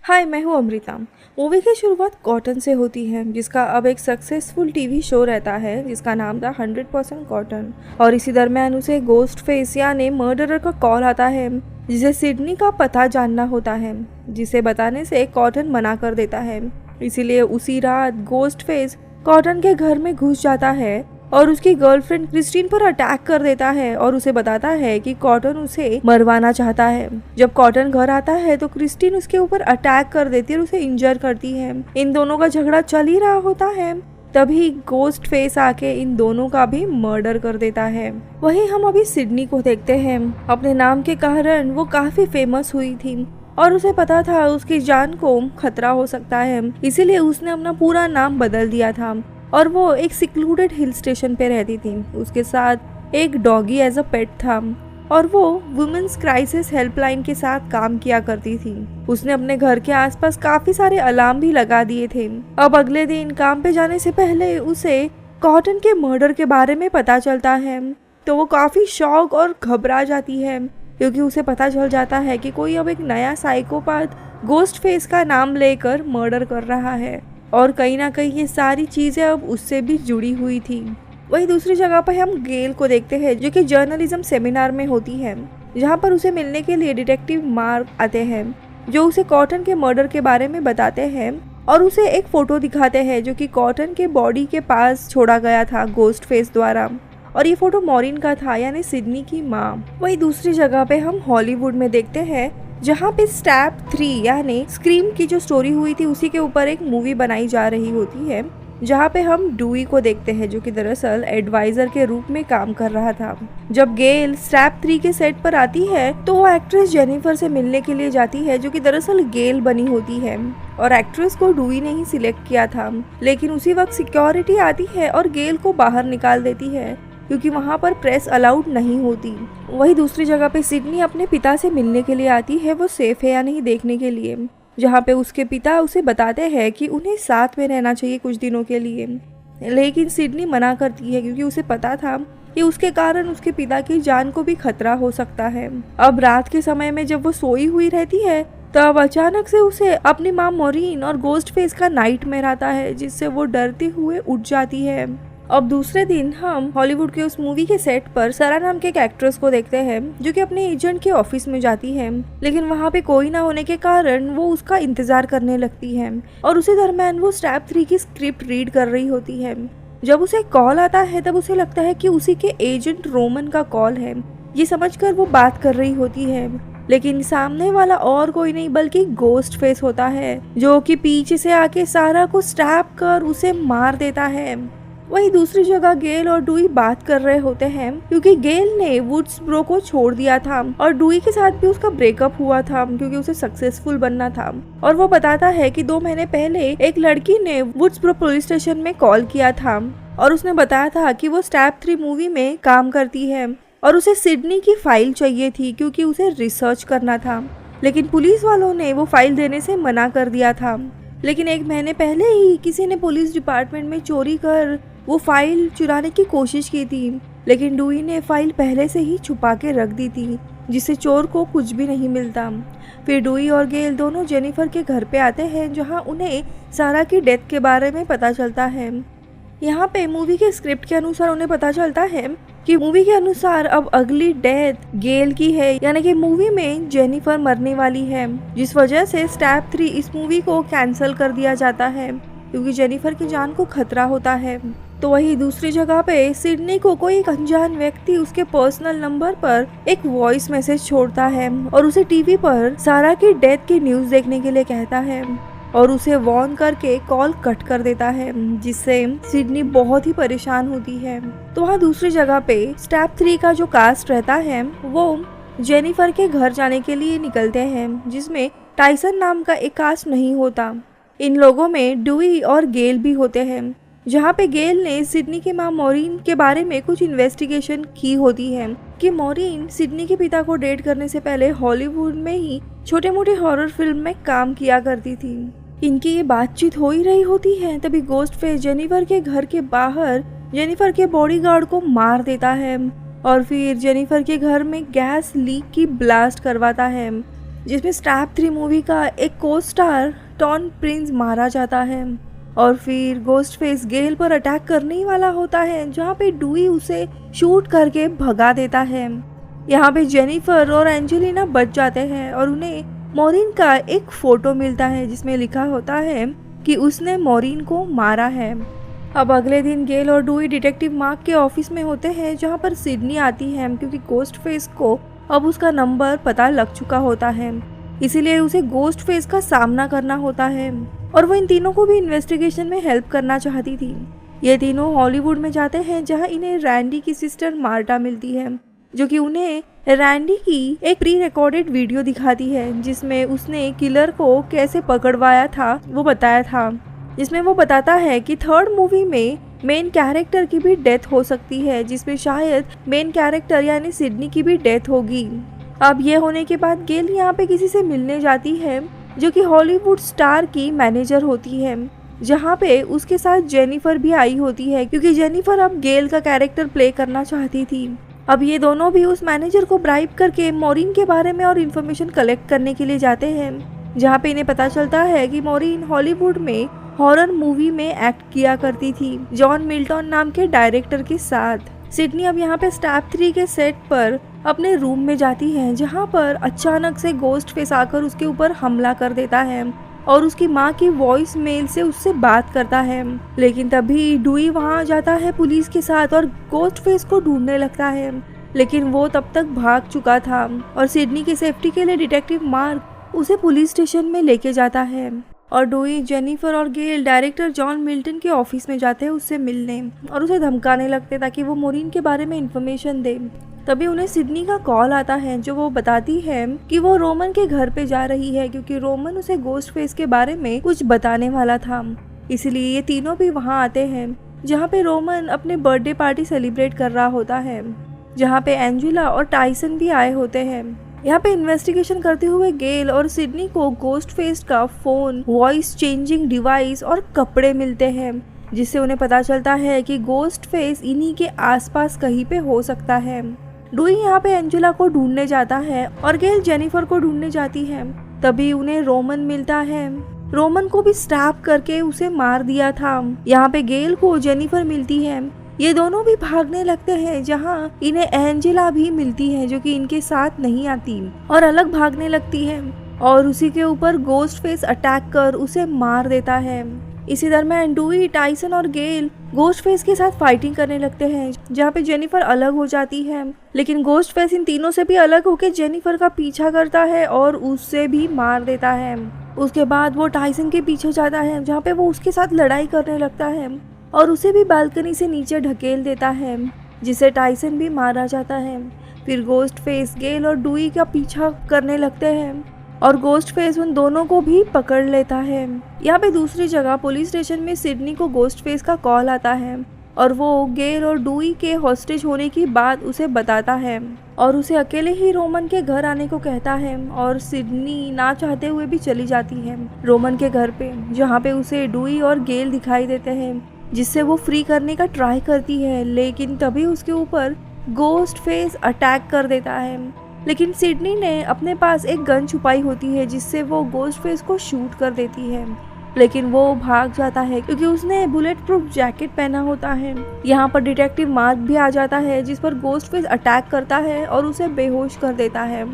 हाय, मैं हूँ अमृता। मूवी की शुरुआत कॉटन से होती है, जिसका अब एक सक्सेसफुल टीवी शो रहता है जिसका नाम था 100% कॉटन। और इसी दरमियान उसे गोस्ट फेस यानी मर्डरर का कॉल आता है, जिसे सिडनी का पता जानना होता है, जिसे बताने से कॉटन मना कर देता है। इसीलिए उसी रात गोस्ट फेस कॉटन के घर में घुस जाता है और उसकी गर्लफ्रेंड क्रिस्टीन पर अटैक कर देता है और उसे बताता है कि कॉटन उसे मरवाना चाहता है। जब कॉटन घर आता है तो क्रिस्टीन उसके ऊपर अटैक कर देती है और उसे इंजर करती है। इन दोनों का झगड़ा चल ही रहा होता है, तभी गोस्ट फेस आके इन दोनों का भी मर्डर कर देता है। वहीं हम अभी सिडनी को देखते हैं। अपने नाम के कारण वो काफी फेमस हुई थी और उसे पता था उसकी जान को खतरा हो सकता है, इसीलिए उसने अपना पूरा नाम बदल दिया था और वो एक सिक्लूडेड हिल स्टेशन पे रहती थी। उसके साथ एक डॉगी एज अ पेट था और वो वुमेन्स क्राइसिस हेल्पलाइन के साथ काम किया करती थी। उसने अपने घर के आसपास काफी सारे अलार्म भी लगा दिए थे। अब अगले दिन काम पे जाने से पहले उसे कॉटन के मर्डर के बारे में पता चलता है, तो वो काफी शॉक और घबरा जाती है, क्योंकि उसे पता चल जाता है कि कोई अब एक नया साइकोपाथ गोस्ट फेस का नाम लेकर मर्डर कर रहा है और कहीं ना कहीं ये सारी चीजें अब उससे भी जुड़ी हुई थी। वही दूसरी जगह पर हम गेल को देखते हैं, जो कि जर्नलिज्म सेमिनार में होती है, जहाँ पर उसे मिलने के लिए डिटेक्टिव मार्क आते हैं, जो उसे कॉटन के मर्डर के बारे में बताते हैं और उसे एक फोटो दिखाते हैं जो कि कॉटन के बॉडी के पास छोड़ा गया था गोस्ट फेस द्वारा, और ये फोटो मॉरिन का था, यानी सिडनी की माँ। वही दूसरी जगह पे हम हॉलीवुड में देखते हैं, जहाँ पे स्टैप 3 यानी स्क्रीम की जो स्टोरी हुई थी उसी के ऊपर एक मूवी बनाई जा रही होती है, जहाँ पे हम डूई को देखते हैं, जो कि दरअसल एडवाइजर के रूप में काम कर रहा था। जब गेल स्टैप 3 के सेट पर आती है तो वो एक्ट्रेस जेनिफर से मिलने के लिए जाती है, जो कि दरअसल गेल बनी होती है, और एक्ट्रेस को डूई ने ही सिलेक्ट किया था। लेकिन उसी वक्त सिक्योरिटी आती है और गेल को बाहर निकाल देती है, क्योंकि वहाँ पर प्रेस अलाउड नहीं होती। वही दूसरी जगह पे सिडनी अपने पिता से मिलने के लिए आती है, वो सेफ है या नहीं देखने के लिए, जहाँ पे उसके पिता उसे बताते हैं कि उन्हें साथ में रहना चाहिए कुछ दिनों के लिए। लेकिन सिडनी मना करती है, क्योंकि उसे पता था कि उसके कारण उसके पिता की जान को भी खतरा हो सकता है। अब रात के समय में जब वो सोई हुई रहती है, तब अचानक से उसे अपनी माँ मॉरिन और गोस्ट फेस का नाइटमेयर आता है, जिससे वो डरते हुए उठ जाती है। अब दूसरे दिन हम हॉलीवुड के उस मूवी के सेट पर सरा नाम के एक एक्ट्रेस को देखते हैं, जो कि अपने एजेंट के ऑफिस में जाती है, लेकिन वहाँ पे कोई ना होने के कारण वो उसका इंतजार करने लगती है और उसी दरम्यान वो स्टैप 3 की स्क्रिप्ट रीड कर रही होती है। जब उसे कॉल आता है तब उसे लगता है कि उसी के एजेंट रोमन का कॉल है। ये समझकर वो बात कर रही होती है, लेकिन सामने वाला और कोई नहीं बल्कि गोस्ट फेस होता है, जो कि पीछे से आके सारा को स्टैप कर उसे मार देता है। वही दूसरी जगह गेल और डूई बात कर रहे होते हैं, क्योंकि गेल ने वुड्सब्रो को छोड़ दिया था और डूई के साथ भी उसका ब्रेकअप हुआ था, क्योंकि उसे सक्सेसफुल बनना था। और वो बताता है कि 2 महीने पहले एक लड़की ने वुड्सब्रो पुलिस स्टेशन में कॉल किया था और उसने बताया था कि वो स्टैप 3 मूवी में काम करती है और उसे सिडनी की फाइल चाहिए थी, क्योंकि उसे रिसर्च करना था। लेकिन पुलिस वालों ने वो फाइल देने से मना कर दिया था। लेकिन 1 महीने पहले ही किसी ने पुलिस डिपार्टमेंट में चोरी कर वो फाइल चुराने की कोशिश की थी, लेकिन डूई ने फाइल पहले से ही छुपा के रख दी थी, जिससे चोर को कुछ भी नहीं मिलता। फिर डूई और गेल दोनों जेनिफर के घर पे आते हैं, जहां उन्हें सारा की डेथ के बारे में पता चलता है। यहाँ पे मूवी के स्क्रिप्ट के अनुसार उन्हें पता चलता है कि मूवी के अनुसार अब अगली डेथ गेल की है, यानी कि मूवी में जेनिफर मरने वाली है, जिस वजह से स्टैप 3 इस मूवी को कैंसिल कर दिया जाता है, क्योंकि जेनिफर की जान को खतरा होता है। तो वही दूसरी जगह पे सिडनी को कोई एक अनजान व्यक्ति उसके पर्सनल नंबर पर एक वॉइस मैसेज छोड़ता है और उसे टीवी पर सारा की डेथ की न्यूज देखने के लिए कहता है और उसे वार्न करके कॉल कट कर देता है, जिससे सिडनी बहुत ही परेशान होती है। तो वहाँ दूसरी जगह पे स्टैप 3 का जो कास्ट रहता है वो जेनिफर के घर जाने के लिए निकलते हैं, जिसमें टाइसन नाम का एक कास्ट नहीं होता। इन लोगों में डूई और गेल भी होते हैं, जहाँ पे गेल ने सिडनी की माँ मॉरिन के बारे में कुछ इन्वेस्टिगेशन की होती है कि मॉरिन सिडनी के पिता को डेट करने से पहले हॉलीवुड में ही छोटे मोटे हॉरर फिल्म में काम किया करती थी। इनकी ये बातचीत हो ही रही होती है, तभी गोस्ट फेस जेनिफर के घर के बाहर जेनिफर के बॉडीगार्ड को मार देता है और फिर जेनिफर के घर में गैस लीक की ब्लास्ट करवाता है, जिसमें स्टैप 3 मूवी का एक को स्टार टॉन प्रिंस मारा जाता है और फिर गोस्टफेस गेल पर अटैक करने ही वाला होता है, जहाँ पे डुई उसे शूट करके भगा देता है। यहाँ पे जेनिफर और एंजेलिना बच जाते हैं और उन्हें मॉरिन का एक फोटो मिलता है जिसमें लिखा होता है कि उसने मॉरिन को मारा है। अब अगले दिन गेल और डुई डिटेक्टिव मार्क के ऑफिस में होते हैं, जहाँ पर सिडनी आती है क्योंकि गोस्टफेस को अब उसका नंबर पता लग चुका होता है, इसीलिए उसे गोस्टफेस का सामना करना होता है और वो इन तीनों को भी इन्वेस्टिगेशन में हेल्प करना चाहती थी। ये तीनों हॉलीवुड में जाते हैं, जहाँ इन्हें रैंडी की सिस्टर मार्टा मिलती है, जो कि उन्हें रैंडी की एक प्री रिकॉर्डेड वीडियो दिखाती है जिसमें उसने किलर को कैसे पकड़वाया था वो बताया था, जिसमें वो बताता है कि थर्ड मूवी में मेन कैरेक्टर की भी डेथ हो सकती है, जिसमें शायद मेन कैरेक्टर यानी सिडनी की भी डेथ होगी। अब ये होने के बाद गेल यहाँ पे किसी से मिलने जाती है जो कि हॉलीवुड स्टार की मैनेजर होती है, जहाँ पे उसके साथ जेनिफर भी आई होती है क्योंकि जेनिफर अब गेल का कैरेक्टर प्ले करना चाहती थी। अब ये दोनों भी उस मैनेजर को ब्राइब करके मॉरिन के बारे में और इन्फॉर्मेशन कलेक्ट करने के लिए जाते हैं, जहाँ पे इन्हें पता चलता है कि मॉरिन हॉलीवुड में हॉरर मूवी में एक्ट किया करती थी जॉन मिल्टन नाम के डायरेक्टर के साथ। सिडनी अब यहाँ पे स्टैप 3 के सेट पर अपने रूम में जाती है, जहाँ पर अचानक से गोस्टफेस आकर उसके ऊपर हमला कर देता है और उसकी माँ की वॉइस मेल से उससे बात करता है। लेकिन तभी डुई वहाँ जाता है पुलिस के साथ और गोस्टफेस को ढूंढने लगता है, लेकिन वो तब तक भाग चुका था और सिडनी की सेफ्टी के लिए डिटेक्टिव मार्क उसे पुलिस स्टेशन में लेके जाता है और डुई, जेनिफर और गेल डायरेक्टर जॉन मिल्टन के ऑफिस में जाते हैं उससे मिलने और उसे धमकाने लगते ताकि वो मॉरिन के बारे में इंफॉर्मेशन दे। तभी उन्हें सिडनी का कॉल आता है जो वो बताती है कि वो रोमन के घर पे जा रही है क्योंकि रोमन उसे गोस्टफेस के बारे में कुछ बताने वाला था। इसलिए ये तीनों भी वहाँ आते हैं, जहाँ पे रोमन अपने बर्थडे पार्टी सेलिब्रेट कर रहा होता है, जहाँ पे एंजेला और टाइसन भी आए होते हैं। यहाँ पे इन्वेस्टिगेशन करते हुए गेल और सिडनी को गोस्टफेस का फोन, वॉइस चेंजिंग डिवाइस और कपड़े मिलते हैं, जिससे उन्हें पता चलता है कि गोस्टफेस इन्हीं के आसपास कहीं पे हो सकता है। डुई यहाँ पे एंजेला को ढूंढने जाता है और गेल जेनिफर को ढूंढने जाती है। तभी उन्हें रोमन मिलता है। रोमन को भी स्टैप करके उसे मार दिया था। यहाँ पे गेल को जेनिफर मिलती है। ये दोनों भी भागने लगते हैं, जहाँ इन्हें एंजेला भी मिलती है जो कि इनके साथ नहीं आती और अलग भागने लगती है और उसी के ऊपर गोस्टफेस अटैक कर उसे मार देता है। इसी दरम्यान डुई, टाइसन और गेल गोस्टफेस के साथ फाइटिंग करने लगते हैं, जहाँ पे जेनिफर अलग हो जाती है, लेकिन गोस्टफेस इन तीनों से भी अलग होकर जेनिफर का पीछा करता है और उससे भी मार देता है। उसके बाद वो टाइसन के पीछे जाता है, जहाँ पे वो उसके साथ लड़ाई करने लगता है और उसे भी बालकनी से नीचे ढकेल देता है, जिसे टाइसन भी मारा जाता है। फिर गोस्टफेस गेल और डुई का पीछा करने लगते हैं और गोस्टफेस उन दोनों को भी पकड़ लेता है। यहाँ पे दूसरी जगह पुलिस स्टेशन में सिडनी को गोस्टफेस का कॉल आता है और वो गेल और डुई के हॉस्टेज होने की बात उसे बताता है और उसे अकेले ही रोमन के घर आने को कहता है और सिडनी ना चाहते हुए भी चली जाती है रोमन के घर पे, जहाँ पे उसे डुई और गेल दिखाई देते हैं, जिससे वो फ्री करने का ट्राई करती है, लेकिन तभी उसके ऊपर गोस्टफेस अटैक कर देता है। लेकिन सिडनी ने अपने पास एक गन छुपाई होती है, जिससे वो गोस्टफेस को शूट कर देती है, लेकिन वो भाग जाता है क्योंकि उसने बुलेट प्रूफ जैकेट पहना होता है। यहाँ पर डिटेक्टिव मार्क भी आ जाता है, जिस पर गोस्टफेस अटैक करता है और उसे बेहोश कर देता है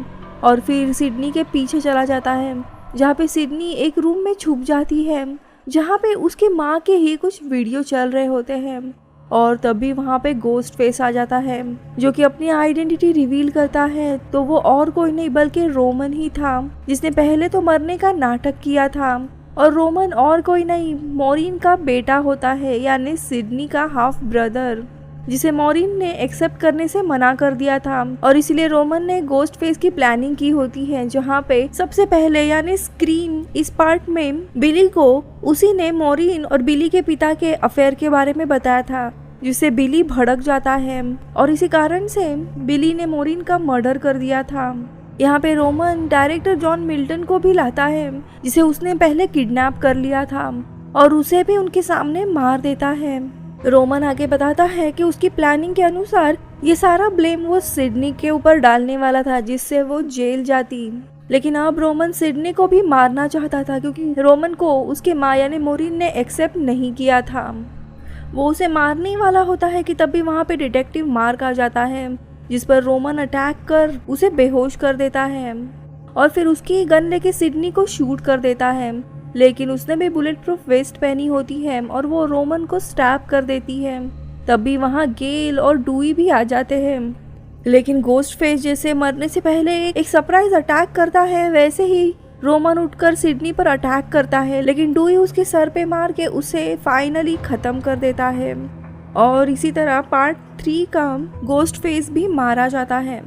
और फिर सिडनी के पीछे चला जाता है, जहाँ पे सिडनी एक रूम में छुप जाती है, जहाँ पे उसकी माँ के ही कुछ वीडियो चल रहे होते हैं और तभी वहाँ पे गोस्टफेस आ जाता है, जो कि अपनी आइडेंटिटी रिवील करता है। तो वो और कोई नहीं बल्कि रोमन ही था, जिसने पहले तो मरने का नाटक किया था और रोमन और कोई नहीं मॉरिन का बेटा होता है, यानी सिडनी का हाफ ब्रदर, जिसे मॉरिन ने एक्सेप्ट करने से मना कर दिया था और इसलिए रोमन ने गोस्टफेस की प्लानिंग की होती है, जहाँ पे सबसे पहले यानी स्क्रीन इस पार्ट में बिली को उसी ने मॉरिन और बिली के पिता के अफेयर के बारे में बताया था, जिससे बिली भड़क जाता है और इसी कारण से बिली ने मॉरिन का मर्डर कर दिया था। यहाँ पे रोमन डायरेक्टर जॉन मिल्टन को भी लाता है, जिसे उसने पहले किडनैप कर लिया था और उसे भी उनके सामने मार देता है। रोमन आगे बताता है कि उसकी प्लानिंग के अनुसार ये सारा ब्लेम वो सिडनी के ऊपर डालने वाला था, जिससे वो जेल जाती। लेकिन अब रोमन सिडनी को भी मारना चाहता था क्योंकि रोमन को उसके माँ यानी मोरिन ने एक्सेप्ट नहीं किया था। वो उसे मारने ही वाला होता है कि तब भी वहाँ पे डिटेक्टिव मार्क आ जाता है, जिस पर रोमन अटैक कर उसे बेहोश कर देता है और फिर उसकी गन लेके सिडनी को शूट कर देता है। लेकिन उसने भी बुलेट प्रूफ वेस्ट पहनी होती है और वो रोमन को स्टैब कर देती है। तब भी वहाँ गेल और डूई भी आ जाते हैं। लेकिन गोस्ट फेस जैसे मरने से पहले एक सरप्राइज अटैक करता है, वैसे ही रोमन उठकर सिडनी पर अटैक करता है, लेकिन डूई उसके सर पे मार के उसे फाइनली खत्म कर देता है। और इसी तरह पार्ट 3 का गोस्ट फेस भी मारा जाता है।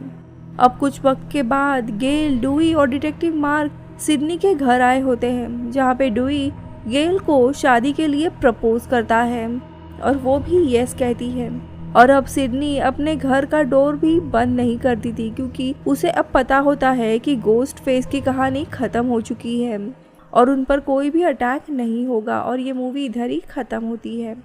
अब कुछ वक्त के बाद गेल, डूई और डिटेक्टिव मार्क सिडनी के घर आए होते हैं, जहाँ पे डूई गेल को शादी के लिए प्रपोज करता है और वो भी यस कहती है। और अब सिडनी अपने घर का डोर भी बंद नहीं करती थी क्योंकि उसे अब पता होता है कि गोस्ट फेस की कहानी खत्म हो चुकी है और उन पर कोई भी अटैक नहीं होगा और ये मूवी इधर ही खत्म होती है।